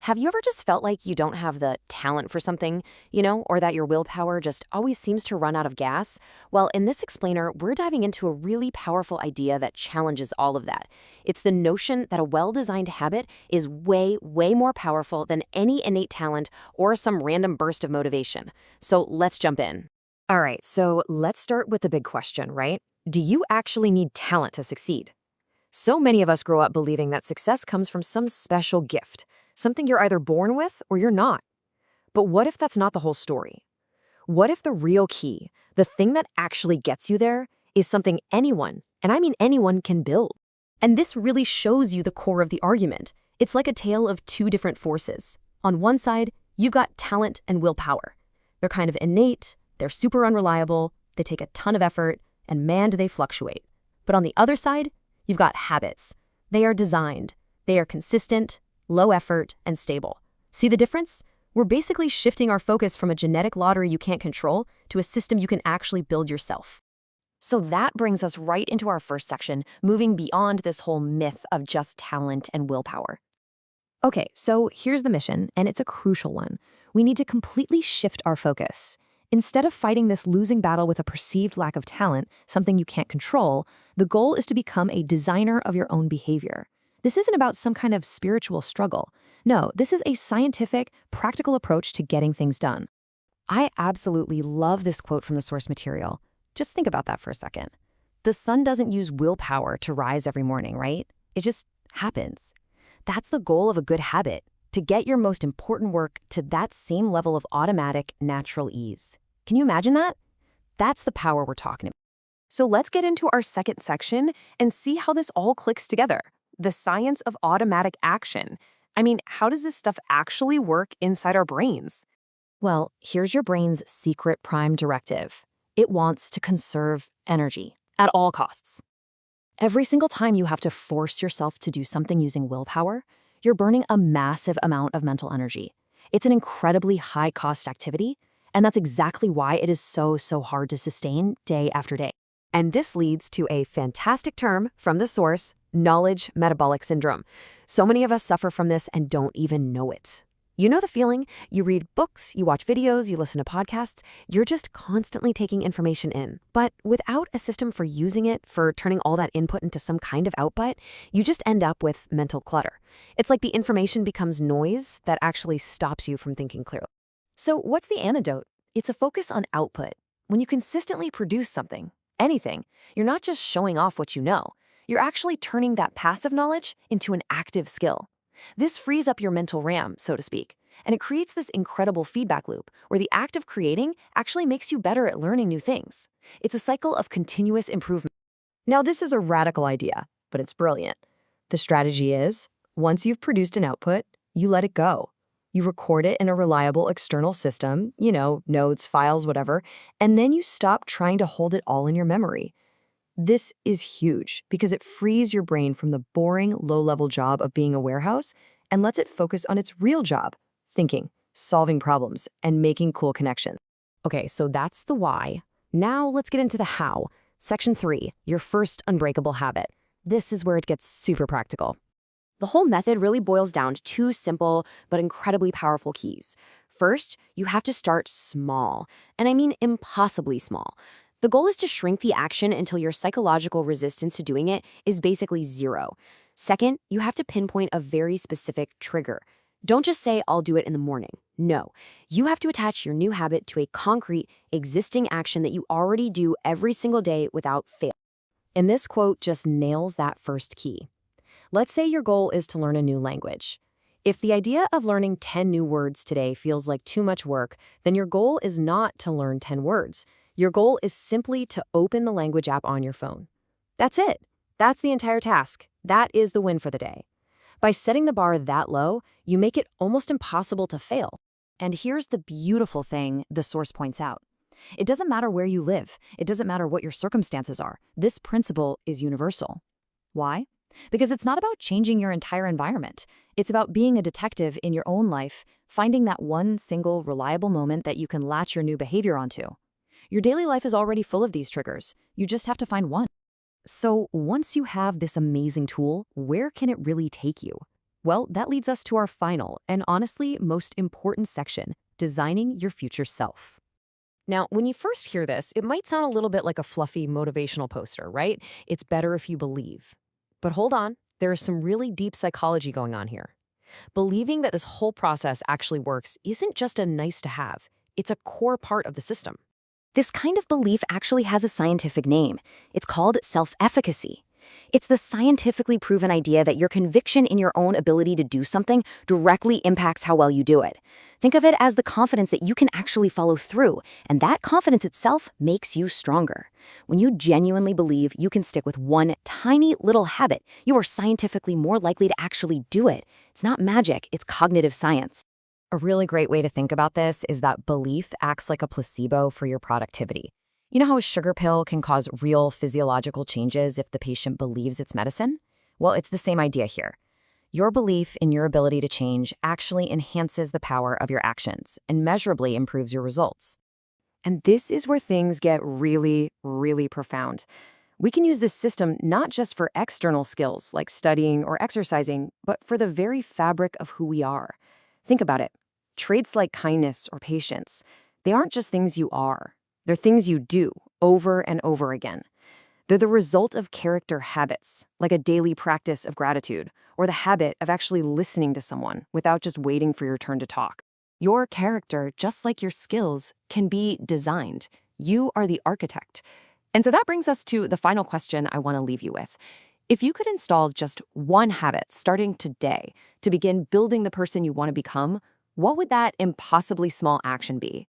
Have you ever just felt like you don't have the talent for something, or that your willpower just always seems to run out of gas? Well, in this explainer, we're diving into a really powerful idea that challenges all of that. It's the notion that a well-designed habit is way, way more powerful than any innate talent or some random burst of motivation. So let's jump in. All right, so let's start with the big question, right? Do you actually need talent to succeed? So many of us grow up believing that success comes from some special gift, something you're either born with or you're not. But what if that's not the whole story? What if the real key, the thing that actually gets you there, is something anyone, and I mean anyone, can build? And this really shows you the core of the argument. It's like a tale of two different forces. On one side, you've got talent and willpower. They're kind of innate, they're super unreliable, they take a ton of effort, and man, do they fluctuate. But on the other side, you've got habits. They are designed, they are consistent, low effort, and stable. See the difference? We're basically shifting our focus from a genetic lottery you can't control to a system you can actually build yourself. So that brings us right into our first section, moving beyond this whole myth of just talent and willpower. Okay, so here's the mission, and it's a crucial one. We need to completely shift our focus. Instead of fighting this losing battle with a perceived lack of talent, something you can't control, the goal is to become a designer of your own behavior. This isn't about some kind of spiritual struggle. No, this is a scientific, practical approach to getting things done. I absolutely love this quote from the source material. Just think about that for a second. The sun doesn't use willpower to rise every morning, right? It just happens. That's the goal of a good habit, to get your most important work to that same level of automatic, natural ease. Can you imagine that? That's the power we're talking about. So let's get into our second section and see how this all clicks together. The science of automatic action. I mean, how does this stuff actually work inside our brains? Well, here's your brain's secret prime directive. It wants to conserve energy at all costs. Every single time you have to force yourself to do something using willpower, you're burning a massive amount of mental energy. It's an incredibly high-cost activity, and that's exactly why it is so hard to sustain day after day. And this leads to a fantastic term from the source, knowledge metabolic syndrome. So many of us suffer from this and don't even know it. You know the feeling? You read books, you watch videos, you listen to podcasts, you're just constantly taking information in. But without a system for using it, for turning all that input into some kind of output, you just end up with mental clutter. It's like the information becomes noise that actually stops you from thinking clearly. So what's the antidote? It's a focus on output. When you consistently produce something, anything, you're not just showing off what you know. You're actually turning that passive knowledge into an active skill. This frees up your mental RAM, so to speak, and it creates this incredible feedback loop where the act of creating actually makes you better at learning new things. It's a cycle of continuous improvement. Now, this is a radical idea, but it's brilliant. The strategy is, once you've produced an output, you let it go. You record it in a reliable external system, notes, files, whatever, and then you stop trying to hold it all in your memory. This is huge because it frees your brain from the boring, low-level job of being a warehouse and lets it focus on its real job, thinking, solving problems, and making cool connections. Okay, so that's the why. Now let's get into the how. Section 3, your first unbreakable habit. This is where it gets super practical. The whole method really boils down to two simple but incredibly powerful keys. First, you have to start small, and I mean impossibly small. The goal is to shrink the action until your psychological resistance to doing it is basically zero. Second, you have to pinpoint a very specific trigger. Don't just say, I'll do it in the morning. No, you have to attach your new habit to a concrete, existing action that you already do every single day without fail. And this quote just nails that first key. Let's say your goal is to learn a new language. If the idea of learning 10 new words today feels like too much work, then your goal is not to learn 10 words. Your goal is simply to open the language app on your phone. That's it. That's the entire task. That is the win for the day. By setting the bar that low, you make it almost impossible to fail. And here's the beautiful thing the source points out. It doesn't matter where you live. It doesn't matter what your circumstances are. This principle is universal. Why? Because it's not about changing your entire environment. It's about being a detective in your own life, finding that one single reliable moment that you can latch your new behavior onto. Your daily life is already full of these triggers. You just have to find one. So once you have this amazing tool, where can it really take you? Well, that leads us to our final and honestly most important section, designing your future self. Now, when you first hear this, it might sound a little bit like a fluffy motivational poster, right? It's better if you believe. But hold on, there is some really deep psychology going on here. Believing that this whole process actually works isn't just a nice to have, it's a core part of the system. This kind of belief actually has a scientific name. It's called self-efficacy. It's the scientifically proven idea that your conviction in your own ability to do something directly impacts how well you do it. Think of it as the confidence that you can actually follow through, and that confidence itself makes you stronger. When you genuinely believe you can stick with one tiny little habit, you are scientifically more likely to actually do it. It's not magic, it's cognitive science. A really great way to think about this is that belief acts like a placebo for your productivity. You know how a sugar pill can cause real physiological changes if the patient believes it's medicine? Well, it's the same idea here. Your belief in your ability to change actually enhances the power of your actions and measurably improves your results. And this is where things get really, really profound. We can use this system not just for external skills like studying or exercising, but for the very fabric of who we are. Think about it. Traits like kindness or patience, they aren't just things you are. They're things you do over and over again. They're the result of character habits, like a daily practice of gratitude, or the habit of actually listening to someone without just waiting for your turn to talk. Your character, just like your skills, can be designed. You are the architect. And so that brings us to the final question I want to leave you with. If you could install just one habit starting today to begin building the person you want to become, what would that impossibly small action be?